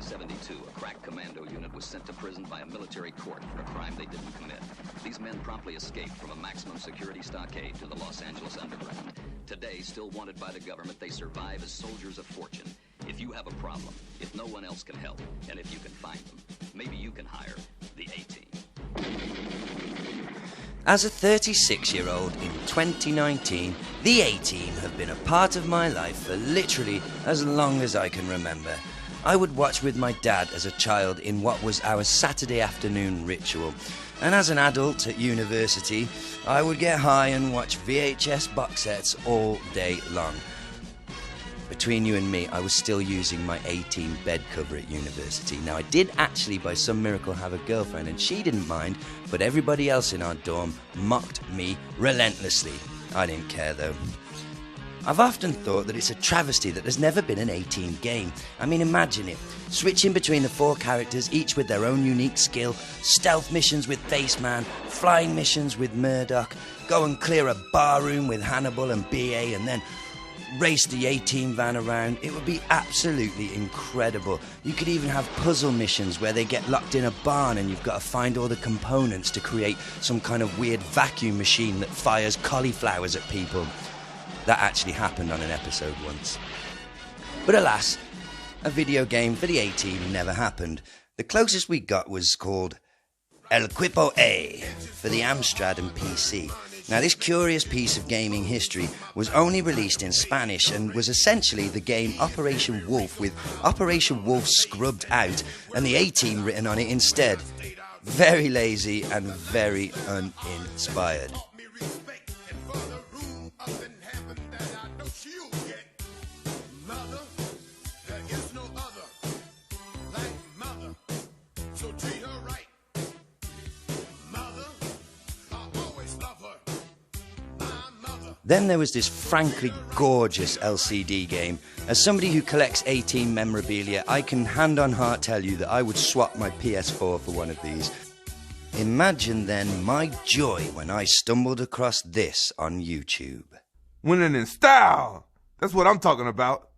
1972, a crack commando unit was sent to prison by a military court for a crime they didn't commit. These men promptly escaped from a maximum security stockade to the Los Angeles underground. Today, still wanted by the government, they survive as soldiers of fortune. If you have a problem, if no one else can help, and if you can find them, maybe you can hire the A-Team. As a 36-year-old in 2019, the A-Team have been a part of my life for literally as long as I can remember. I would watch with my dad as a child in what was our Saturday afternoon ritual. And as an adult at university, I would get high and watch VHS box sets all day long. Between you and me, I was still using my A-Team bed cover at university. Now, I did actually, by some miracle, have a girlfriend, and she didn't mind, but everybody else in our dorm mocked me relentlessly. I didn't care, though. I've often thought that it's a travesty that there's never been an A-Team game. I mean, imagine it. Switching between the 4 characters, each with their own unique skill, stealth missions with Faceman, flying missions with Murdoch, go and clear a bar room with Hannibal and BA, and then race the A-Team van around. It would be absolutely incredible. You could even have puzzle missions where they get locked in a barn and you've got to find all the components to create some kind of weird vacuum machine that fires cauliflowers at people. That actually happened on an episode once. But alas, a video game for the A-Team never happened. The closest we got was called El Equipo A for the Amstrad and PC. Now, this curious piece of gaming history was only released in Spanish and was essentially the game Operation Wolf, with Operation Wolf scrubbed out and the A-Team written on it instead. Very lazy and very uninspired. Then there was this frankly gorgeous LCD game. As somebody who collects A-Team memorabilia, I can hand on heart tell you that I would swap my PS4 for one of these. Imagine then my joy when I stumbled across this on YouTube. Winning in style! That's what I'm talking about.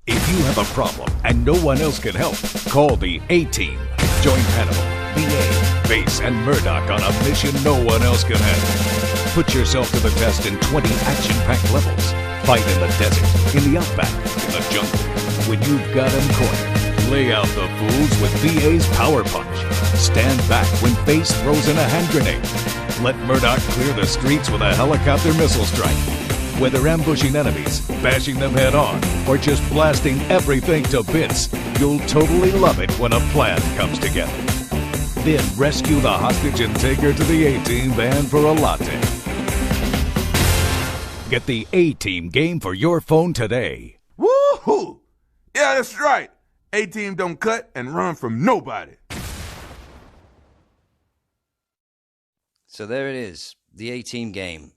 If you have a problem and no one else can help, call the A-Team. Join Hannibal, BA, Base, and Murdoch on a mission no one else can handle. Put yourself to the test in 20 action-packed levels. Fight in the desert, in the outback, in the jungle. When you've got them cornered, lay out the fools with BA's Power Punch. Stand back when Base throws in a hand grenade. Let Murdoch clear the streets with a helicopter missile strike. Whether ambushing enemies, bashing them head-on, or just blasting everything to bits, you'll totally love it when a plan comes together. Then rescue the hostage and take her to the A-Team van for a latte. Get the A-Team game for your phone today. Woohoo! Yeah, that's right. A-Team don't cut and run from nobody. So there it is, the A-Team game.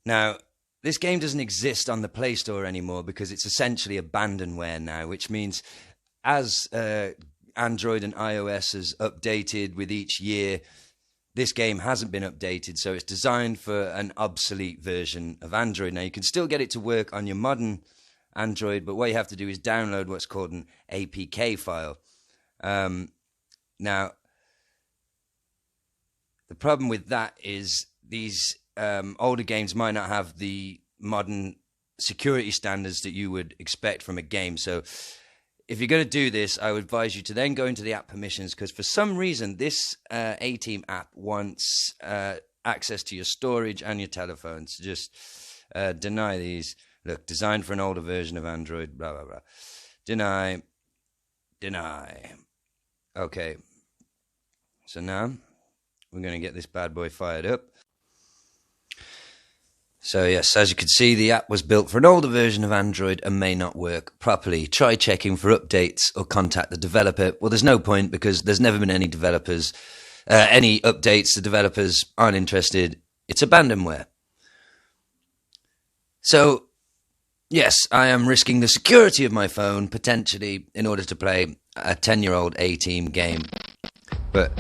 Now, this game doesn't exist on the Play Store anymore because it's essentially abandonware now, which means as Android and iOS has updated with each year, this game hasn't been updated, so it's designed for an obsolete version of Android. Now, you can still get it to work on your modern Android, but what you have to do is download what's called an APK file. Now, the problem with that is these older games might not have the modern security standards that you would expect from a game. So if you're going to do this, I would advise you to then go into the app permissions, because for some reason this A-Team app wants access to your storage and your telephone. So just deny these. Look, designed for an older version of Android, blah, blah, blah. Deny. Okay. So now we're going to get this bad boy fired up. So yes, as you can see, the app was built for an older version of Android and may not work properly. Try checking for updates or contact the developer. Well, there's no point because there's never been any developers, any updates. The developers aren't interested. It's abandonware. So yes, I am risking the security of my phone potentially in order to play a 10-year-old A-Team game. But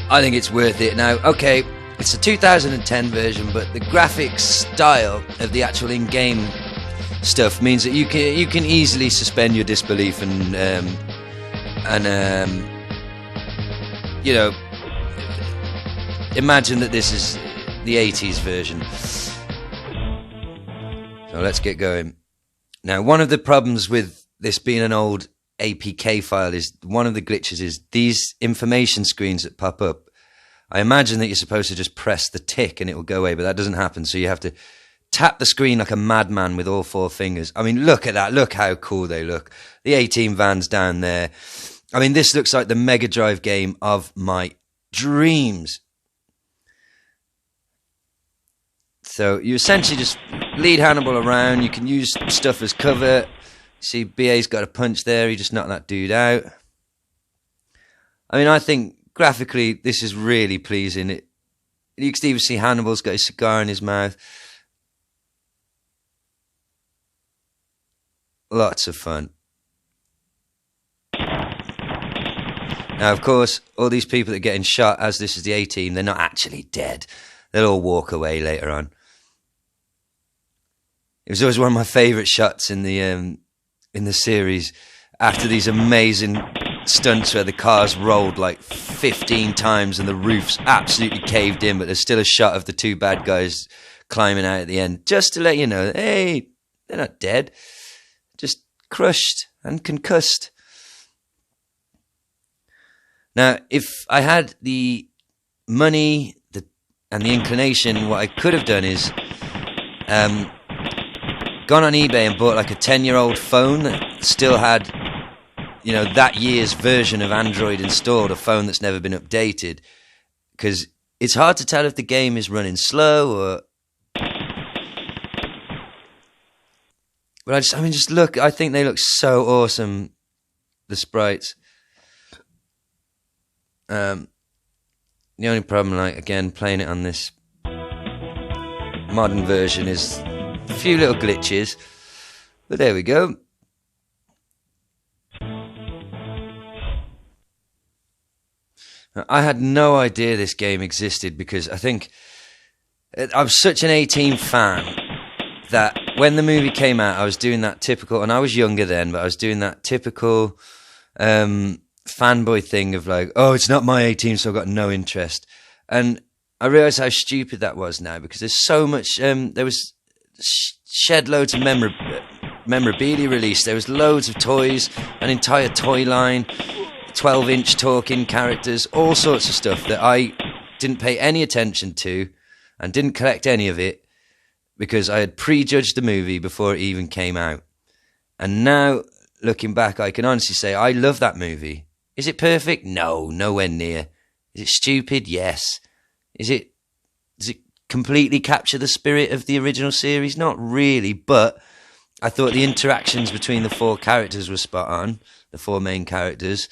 I think it's worth it. Now, okay, it's a 2010 version, but the graphics style of the actual in-game stuff means that you can easily suspend your disbelief and you know, imagine that this is the 80s version. So let's get going. Now, one of the problems with this being an old APK file is, one of the glitches is these information screens that pop up. I imagine that you're supposed to just press the tick and it will go away, but that doesn't happen. So you have to tap the screen like a madman with all 4 fingers. I mean, look at that. Look how cool they look. The A-Team van's down there. I mean, this looks like the Mega Drive game of my dreams. So you essentially just lead Hannibal around. You can use stuff as cover. See, BA's got a punch there. He just knocked that dude out. I mean, I think graphically this is really pleasing. You can even see Hannibal's got his cigar in his mouth. Lots of fun. Now, of course, all these people that are getting shot, as this is the A-Team, they're not actually dead. They'll all walk away later on. It was always one of my favourite shots in the series, after these amazing stunts where the cars rolled like 15 times and the roof's absolutely caved in, but there's still a shot of the 2 bad guys climbing out at the end, just to let you know, hey, they're not dead, just crushed and concussed. Now, if I had the money and the inclination, what I could have done is gone on eBay and bought like a 10-year-old phone that still had, you know, that year's version of Android installed, a phone that's never been updated, because it's hard to tell if the game is running slow or... But just look, I think they look so awesome, the sprites. The only problem, like, again, playing it on this modern version is a few little glitches, but there we go. Now, I had no idea this game existed, because I think I'm such an A-Team fan that when the movie came out, I was doing that typical, and I was younger then, but I was doing that typical fanboy thing of like, oh, it's not my A-Team, so I've got no interest. And I realise how stupid that was now, because there's so much, there was shed loads of memorabilia released. There was loads of toys, an entire toy line, 12-inch talking characters, all sorts of stuff that I didn't pay any attention to and didn't collect any of it because I had prejudged the movie before it even came out. And now, looking back, I can honestly say I love that movie. Is it perfect? No, nowhere near. Is it stupid? Yes. Does it completely capture the spirit of the original series? Not really, but I thought the interactions between the 4 characters were spot on, the 4 main characters.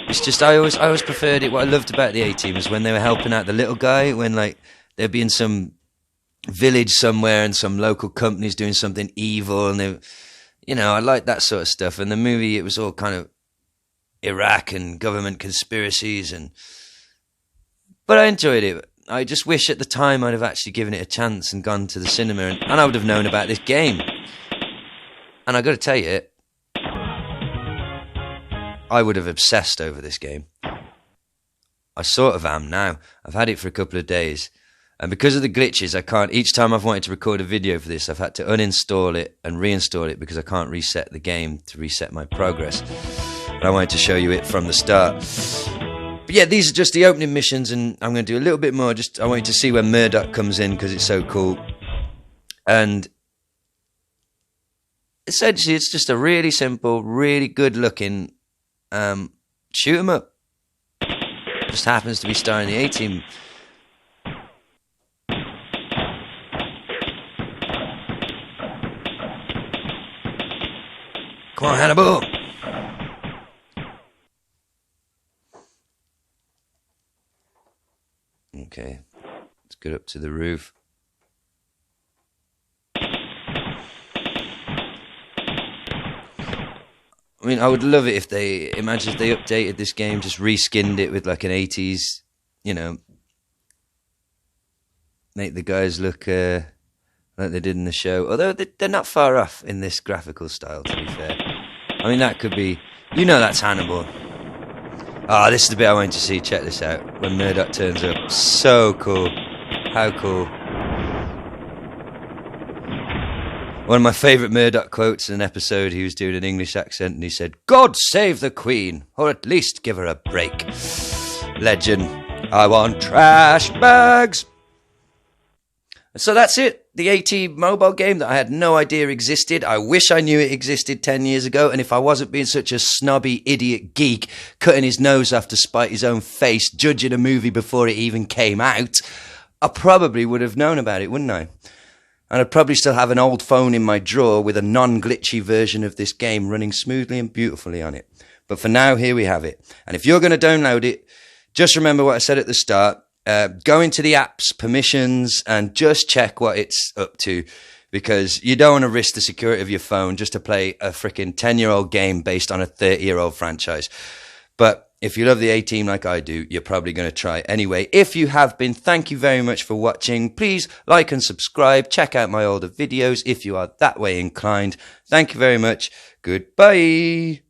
It's just I always preferred it. What I loved about the A-Team was when they were helping out the little guy, when like they'd be in some village somewhere and some local company's doing something evil, and they, you know, I liked that sort of stuff. And the movie, it was all kind of Iraq and government conspiracies, but I enjoyed it. I just wish at the time I'd have actually given it a chance and gone to the cinema, and I would have known about this game. And I got to tell you, I would have obsessed over this game. I sort of am now. I've had it for a couple of days, and because of the glitches, I can't. Each time I've wanted to record a video for this, I've had to uninstall it and reinstall it because I can't reset the game to reset my progress. But I wanted to show you it from the start. But yeah, these are just the opening missions, and I'm going to do a little bit more. I want you to see when Murdoch comes in because it's so cool. And essentially, it's just a really simple, really good-looking shoot 'em up. Just happens to be starring the A-Team. Come on, Hannibal! Okay, let's get up to the roof. I mean, I would love it if they updated this game, just reskinned it with like an 80s, you know, make the guys look like they did in the show. Although they're not far off in this graphical style, to be fair. I mean, that could be... You know that's Hannibal. Ah, this is the bit I wanted to see. Check this out. When Murdoch turns up. So cool. How cool. One of my favourite Murdoch quotes in an episode, he was doing an English accent and he said, "God save the Queen, or at least give her a break." Legend. I want trash bags. So that's it. The AT mobile game that I had no idea existed. I wish I knew it existed 10 years ago. And if I wasn't being such a snobby idiot geek, cutting his nose off to spite his own face, judging a movie before it even came out, I probably would have known about it, wouldn't I? And I'd probably still have an old phone in my drawer with a non-glitchy version of this game running smoothly and beautifully on it. But for now, here we have it. And if you're going to download it, just remember what I said at the start. Go into the app's permissions and just check what it's up to, because you don't want to risk the security of your phone just to play a freaking 10-year-old game based on a 30-year-old franchise. But if you love the A-Team like I do, you're probably going to try anyway. If you have been, thank you very much for watching. Please like and subscribe. Check out my older videos if you are that way inclined. Thank you very much. Goodbye.